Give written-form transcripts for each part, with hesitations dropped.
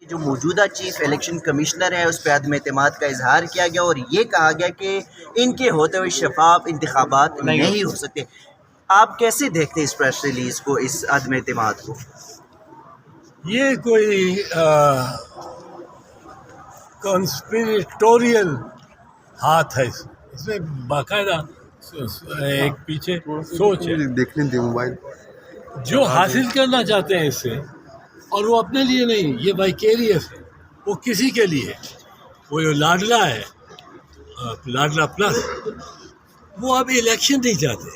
جو موجودہ chief election commissioner ہے اس پہ عدم اعتماد کا اظہار کیا گیا اور یہ کہا گیا کہ ان کے ہوتے ہوئے شفاف انتخابات نہیں ہو سکتے. آپ کیسے دیکھتے ہیں اس پریس ریلیز کو، اس عدم اعتماد کو؟ یہ کوئی کنسپریٹوریل ہاتھ ہے، اس میں باقاعدہ ایک پیچھے سوچ ہے. دیکھنے دے موبائل جو حاصل کرنا چاہتے ہیں اس سے، اور وہ اپنے لیے نہیں، یہ وائکیریس ہے، وہ کسی کے لیے. وہ جو لاڈلا ہے، لاڈلا پلس، وہ اب الیکشن نہیں چاہتے.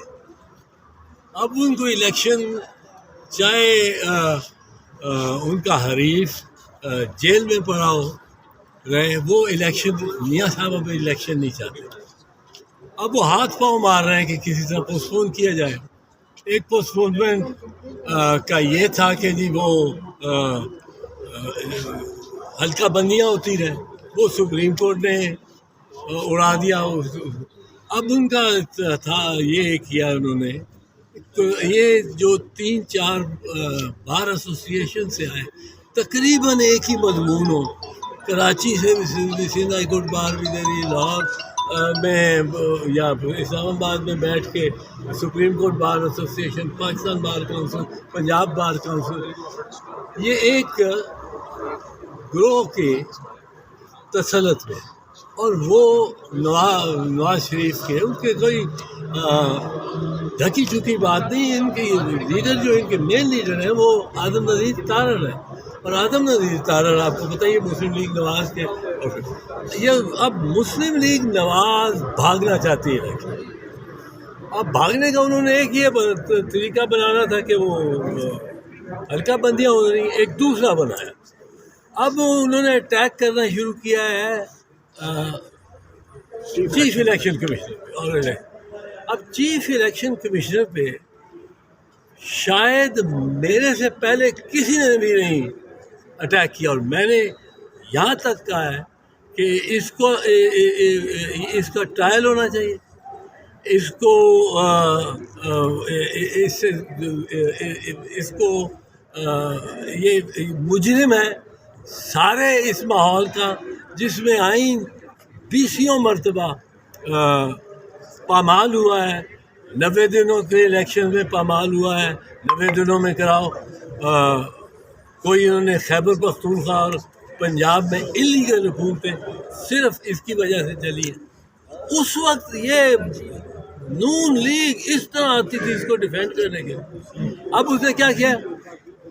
اب ان کو الیکشن، چاہے ان کا حریف جیل میں پڑا ہو رہے، وہ الیکشن، میاں صاحب اب الیکشن نہیں چاہتے. اب وہ ہاتھ پاؤں مار رہے ہیں کہ کسی طرح پوسٹ پون کیا جائے. ایک پوسٹ پونمنٹ کا یہ تھا کہ جی وہ حلقہ بندیاں ہوتی رہیں، وہ سپریم کورٹ نے اڑا دیا. اب ان کا تھا یہ کیا انہوں نے، تو یہ جو 3-4 بار ایسوسیشن سے آئے، تقریباً ایک ہی مضمون ہو. کراچی سے بھی سندھ ہائی کورٹ بار بھی دے رہی، لاہور میں یا اسلام آباد میں بیٹھ کے supreme court bar association, Pakistan bar council, Punjab bar council, یہ ایک گروہ کے تسلط میں. اور وہ نواز شریف کے، ان کے کوئی ڈھکی چھکی بات نہیں. ان کے لیڈر، جو ان کے مین لیڈر ہیں، وہ آدم نذیر تارڑ ہے. اور آدم نذیر تارڑ آپ کو بتائیے مسلم لیگ نواز کے، یہ اب مسلم لیگ نواز بھاگنا چاہتی ہے. اب بھاگنے کا انہوں نے ایک یہ طریقہ بنانا تھا کہ وہ حلقہ بندیاں ہو رہی، ایک دوسرا بنایا. اب انہوں نے اٹیک کرنا شروع کیا ہے چیف الیکشن کمشنر پہ. اور اب چیف الیکشن کمشنر پہ شاید میرے سے پہلے کسی نے بھی نہیں اٹیک کیا. اور میں نے یہاں تک کہا ہے کہ اس کا ٹرائل ہونا چاہیے. اس کو یہ مجرم ہے سارے اس ماحول کا، جس میں آئین 20 مرتبہ پامال ہوا ہے. 90 دنوں کے الیکشن میں پامال ہوا ہے. 90 دنوں میں کراؤ. کوئی انہوں نے خیبر پختونخوا اور پنجاب میں انلیگل حکومتیں صرف اس کی وجہ سے چلی ہیں. اس وقت یہ نون لیگ اس طرح آتی تھی اس کو ڈیفینڈ کرنے کے. اب اس نے کیا کیا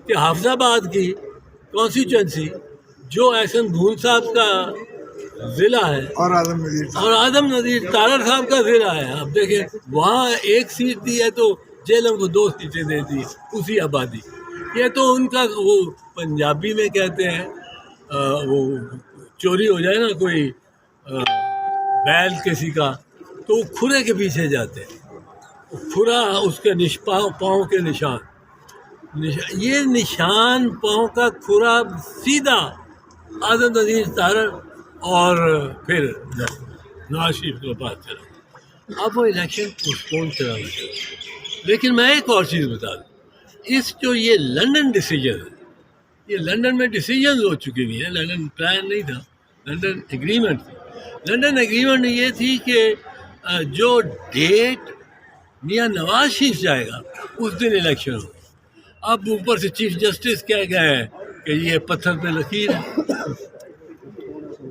کہ حافظ آباد کی کانسٹیچوئنسی، جو احسن بھون صاحب کا ضلع ہے اور آدم نذیر تارڑ صاحب کا ضلع ہے، آپ دیکھیں وہاں ایک سیٹ دی ہے تو جیلوں کو 2 سیٹیں دے دی اسی آبادی. یہ تو ان کا، وہ پنجابی میں کہتے ہیں، وہ چوری ہو جائے نا کوئی بیل کسی کا، تو وہ کھرے کے پیچھے جاتے ہیں. کھرا اس کے پاؤں کے نشان، یہ نشان پاؤں کا کھرا سیدھا آدم نذیر تارڑ اور پھر نواز شریف کو بات چلا. اب وہ الیکشن پوسٹپون کرانا چاہیے. لیکن میں ایک اور چیز بتا دوں، جو یہ لنڈن ڈیسیجن ہے، یہ لنڈن میں ڈیسیجنز ہو چکی ہوئی ہیں. لنڈن پلان نہیں تھا، لنڈن ایگریمنٹ تھی. لنڈن ایگریمنٹ یہ تھی کہ جو ڈیٹ میاں نواز شریف جائے گا اس دن الیکشن ہو. اب اوپر سے چیف جسٹس کہہ گئے ہیں کہ یہ پتھر پہ لکیر ہے.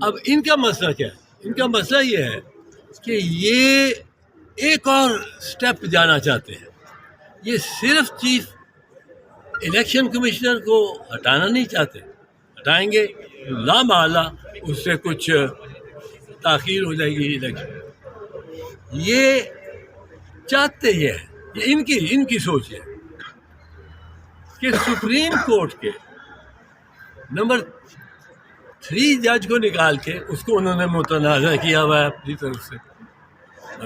اب ان کا مسئلہ کیا ہے؟ ان کا مسئلہ یہ ہے کہ یہ ایک اور سٹیپ جانا چاہتے ہیں. یہ صرف چیف الیکشن کمشنر کو ہٹانا نہیں چاہتے. ہٹائیں گے لا محالہ اس سے کچھ تاخیر ہو جائے گی الیکشن. یہ چاہتے یہ ہے، یہ ان کی سوچ ہے کہ سپریم کورٹ کے نمبر 3 جج کو نکال کے، اس کو انہوں نے متنازع کیا ہوا ہے اپنی طرف سے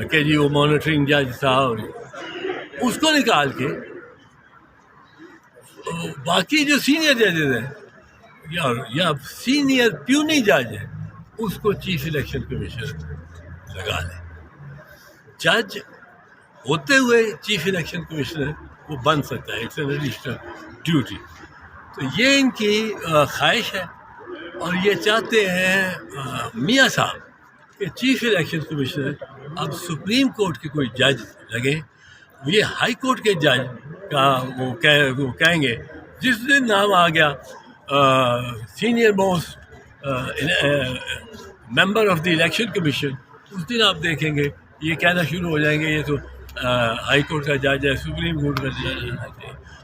کہ جی وہ مانیٹرنگ جج تھا، اور اس کو نکال کے باقی جو سینئر ججز ہیں یا سینئر پیونی جج ہیں، اس کو چیف الیکشن کمیشنر لگا لیں. جج ہوتے ہوئے چیف الیکشن کمشنر وہ بن سکتا ہے، اٹس این ایڈیشنل ڈیوٹی. تو یہ ان کی خواہش ہے اور یہ چاہتے ہیں میاں صاحب کہ چیف الیکشن کمشنر اب سپریم کورٹ کے کوئی جج لگے، یہ ہائی کورٹ کے جج کا وہ کہیں گے جس دن نام آ گیا senior most member of the election commission, اس دن آپ دیکھیں گے یہ کہنا شروع ہو جائیں گے یہ تو ہائی کورٹ کا جج ہے، سپریم کورٹ کا جج ہے.